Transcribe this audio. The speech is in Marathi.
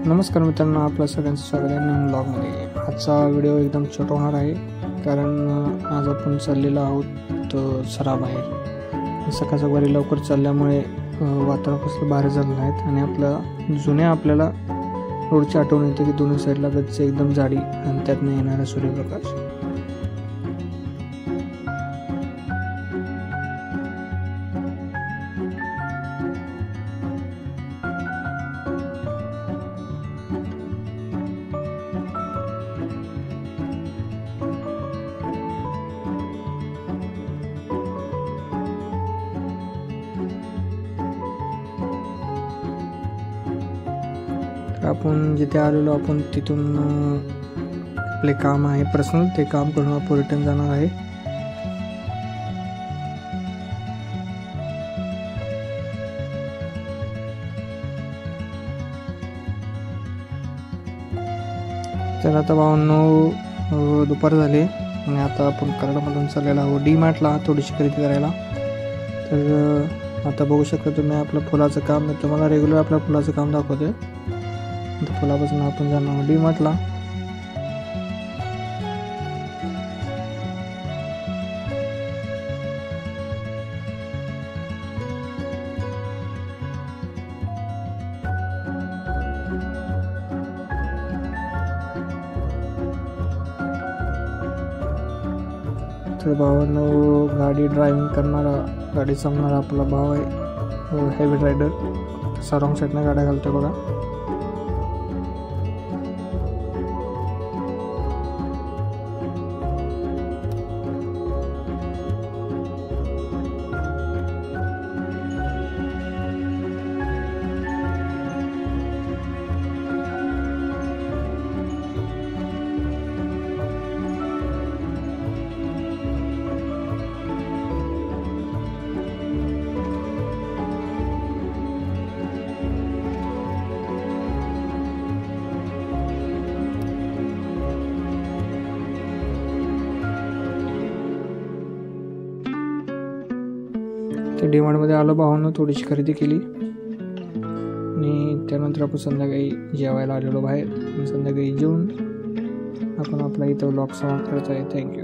नमस्कार मित्रांनो, आपलं सगळ्यांचं स्वागत आहे नवीन ब्लॉगमध्ये। आजचा व्हिडिओ एकदम छोटा होणार आहे कारण आज आपण चाललेलो आहोत सराबाहेर। सकाळ सकाळी लवकर चालल्यामुळे वातावरण कसलं भारी झालं आहे आणि आपल्याला रोडची आठवण येते की दोन्ही साईडला गच्च एकदम जाडी आणि त्यातनं येणारा सूर्यप्रकाश। आपण जिथे आलेलो आपण तिथून आपले काम आहे पर्सनल, ते काम करून आपण रिटर्न जाणार आहे। तर आता भावांनो दुपार झाले आणि आता आपण कराडमधून चाललेलो आहोत डी मार्टला थोडीशी खरेदी करायला। तर आता बघू शकता तुम्ही आपलं फुलाचं काम, मी तुम्हाला रेग्युलर आपलं फुलाचं काम दाखवतोय। फुलापासून आपण जाणार डी मार्टला। तर भावांनो, गाडी ड्रायव्हिंग करणारा, गाडी चालवणारा आपला भाव आहे हेवी रायडर। तसा रॉंग साईडने गाड्या घालतोय बघा। डी मार्ट मध्ये आलो भावांनो, थोडीशी खरेदी केली आणि त्यानंतर आपण संध्याकाळी जेवायला आलेलो बाहेर। संध्याकाळी जेवून आपण आपला इथं व्लॉग समाप्त करत आहे। थँक्यू।